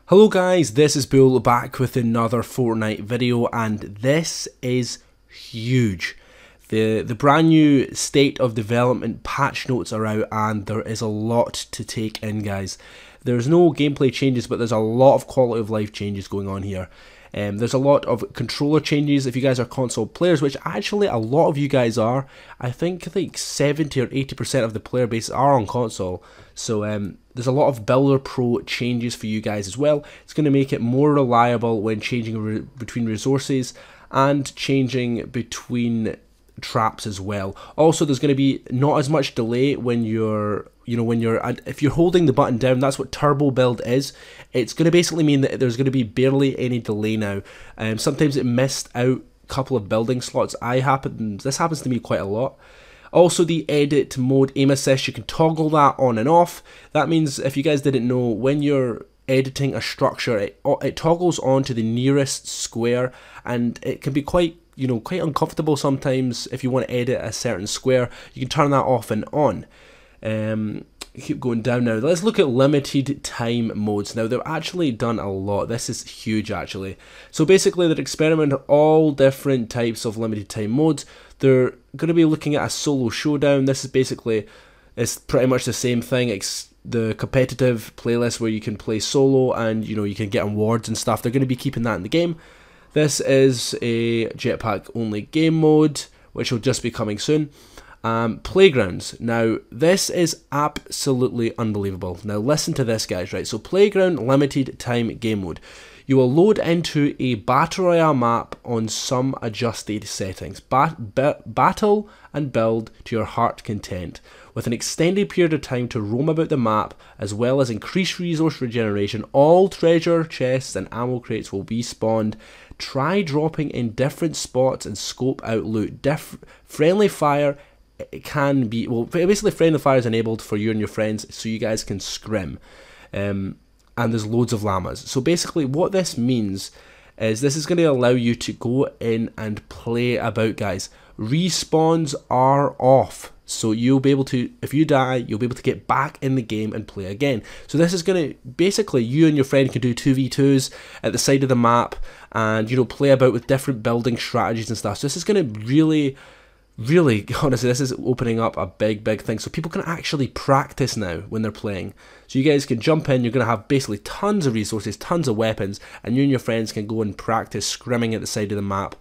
Hello guys, this is Bull back with another Fortnite video, and this is huge. The brand new state of development patch notes are out and there is a lot to take in, guys. There's no gameplay changes, but there's a lot of quality of life changes going on here. There's a lot of controller changes if you guys are console players, which actually a lot of you guys are. I think like 70 or 80% of the player base are on console. So there's a lot of Builder Pro changes for you guys as well. It's going to make it more reliable when changing between resources and changing between traps as well. Also, there's going to be not as much delay when if you're holding the button down. That's what turbo build is. It's going to basically mean that there's going to be barely any delay now. Sometimes it missed out a couple of building slots. This happens to me quite a lot. Also, the edit mode aim assist, you can toggle that on and off. That means, if you guys didn't know, when you're editing a structure, it toggles on to the nearest square, and it can be quite uncomfortable sometimes. If you want to edit a certain square, you can turn that off and on. Keep going down now. Let's look at limited time modes. Now, they've actually done a lot. This is huge, actually. So basically, they're experimenting all different types of limited time modes. They're going to be looking at a solo showdown. This is basically, it's pretty much the same thing. It's the competitive playlist where you can play solo and you can get awards and stuff. They're going to be keeping that in the game. This is a jetpack only game mode, which will just be coming soon. Playgrounds. Now, this is absolutely unbelievable. Now, listen to this, guys, right? So, Playground limited time game mode. You will load into a Battle Royale map on some adjusted settings. Battle and build to your heart content, with an extended period of time to roam about the map, as well as increased resource regeneration. All treasure chests and ammo crates will be spawned. Try dropping in different spots and scope out loot. Friendly fire. It can be, well, basically friendly fire is enabled for you and your friends so you guys can scrim. And there's loads of llamas. So basically what this means is this is going to allow you to go in and play about, guys. Respawns are off. So you'll be able to, if you die, you'll be able to get back in the game and play again. So this is going to, basically, you and your friend can do 2v2s at the side of the map and, play about with different building strategies and stuff. So this is going to really, honestly, this is opening up a big thing. So people can actually practice now when they're playing. So you guys can jump in, you're going to have basically tons of resources, tons of weapons, and you and your friends can go and practice scrimming at the side of the map.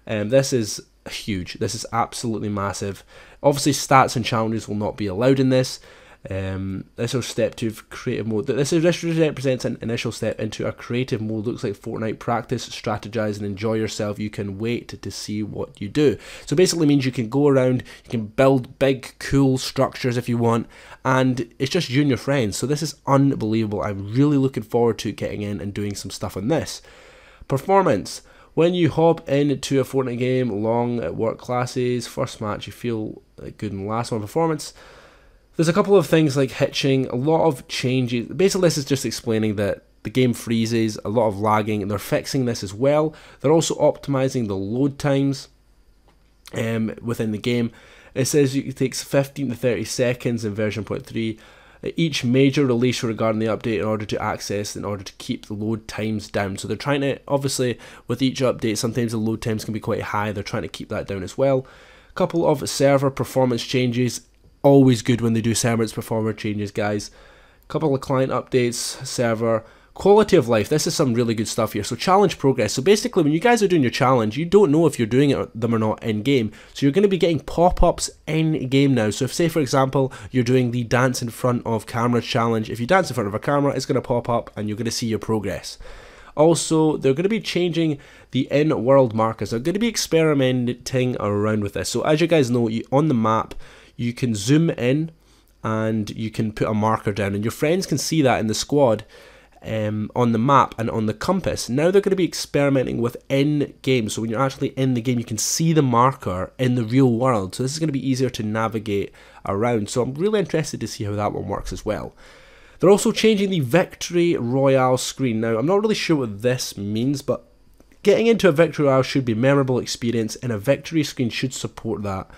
This is huge. This is absolutely massive. Obviously, stats and challenges will not be allowed in this. This is step 2 of creative mode. This represents an initial step into a creative mode. Looks like Fortnite. Practice, strategize, and enjoy yourself. You can wait to see what you do. So basically means you can go around, you can build big, cool structures if you want, and it's just you and your friends. So this is unbelievable. I'm really looking forward to getting in and doing some stuff on this. Performance. When you hop into a Fortnite game, long at work classes, first match you feel good in the last one. Performance. There's a couple of things like hitching, a lot of changes. Basically, this is just explaining that the game freezes, a lot of lagging, and they're fixing this as well. They're also optimizing the load times within the game. It says it takes 15 to 30 seconds in version 0.3. Each major release regarding the update in order to keep the load times down. So they're trying to, obviously, with each update, sometimes the load times can be quite high. They're trying to keep that down as well. A couple of server performance changes. Always good when they do servers performance changes, guys. Couple of client updates, server, quality of life. This is some really good stuff here. So challenge progress. So basically, when you guys are doing your challenge, you don't know if you're doing them or not in game. So you're going to be getting pop-ups in game now. So if, say for example, you're doing the dance in front of camera challenge, if you dance in front of a camera, it's going to pop up and you're going to see your progress. Also, they're going to be changing the in-world markers. They're going to be experimenting around with this. So as you guys know, on the map, you can zoom in and you can put a marker down, and your friends can see that in the squad on the map and on the compass. Now they're going to be experimenting with in-game, so when you're actually in the game, you can see the marker in the real world. So this is going to be easier to navigate around. So I'm really interested to see how that one works as well. They're also changing the Victory Royale screen. Now, I'm not really sure what this means, but getting into a Victory Royale should be a memorable experience, and a victory screen should support that.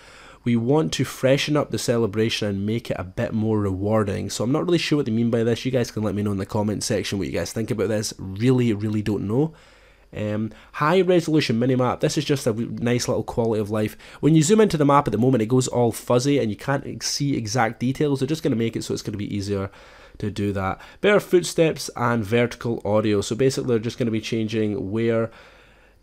we want to freshen up the celebration and make it a bit more rewarding. So I'm not really sure what they mean by this. You guys can let me know in the comment section what you guys think about this. Really don't know. High resolution minimap. This is just a nice little quality of life. When you zoom into the map at the moment, it goes all fuzzy and you can't see exact details. They're just going to make it so it's going to be easier to do that. Better footsteps and vertical audio. So basically they're just going to be changing where,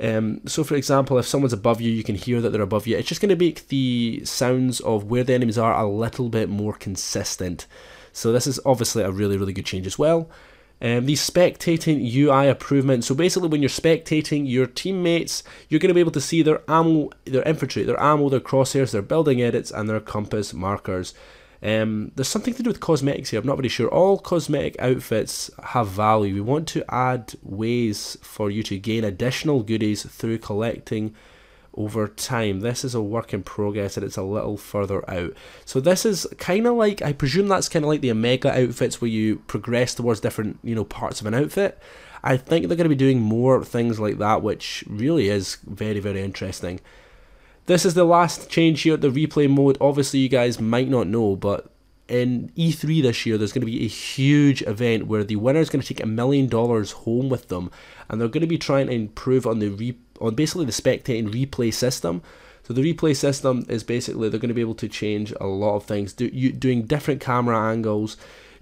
so for example, if someone's above you, you can hear that they're above you. It's just going to make the sounds of where the enemies are a little bit more consistent. So this is obviously a really good change as well. These spectating UI improvements. So basically when you're spectating your teammates, you're going to be able to see their ammo, their infantry, their ammo, their crosshairs, their building edits and their compass markers. There's something to do with cosmetics here, I'm not really sure. All cosmetic outfits have value. We want to add ways for you to gain additional goodies through collecting over time. This is a work in progress and it's a little further out. So this is kind of like, I presume that's kind of like the Omega outfits where you progress towards different, you know, parts of an outfit. I think they're going to be doing more things like that, which really is very interesting. This is the last change here, the replay mode. Obviously you guys might not know, but in E3 this year there's going to be a huge event where the winner is going to take $1 million home with them, and they're going to be trying to improve on basically the spectating replay system. So the replay system is basically they're going to be able to change a lot of things, doing different camera angles,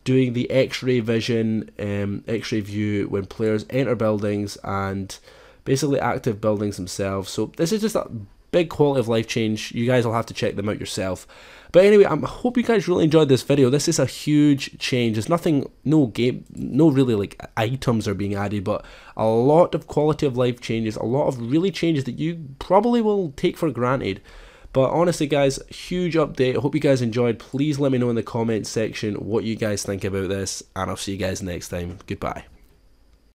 doing the X-ray vision, X-ray view when players enter buildings, and basically active buildings themselves. So this is just a big quality of life change. You guys will have to check them out yourself. But anyway, I hope you guys really enjoyed this video. This is a huge change. There's nothing, no really like items are being added, but a lot of quality of life changes, a lot of really changes that you probably will take for granted. But honestly guys, huge update. I hope you guys enjoyed. Please let me know in the comments section what you guys think about this, and I'll see you guys next time. Goodbye.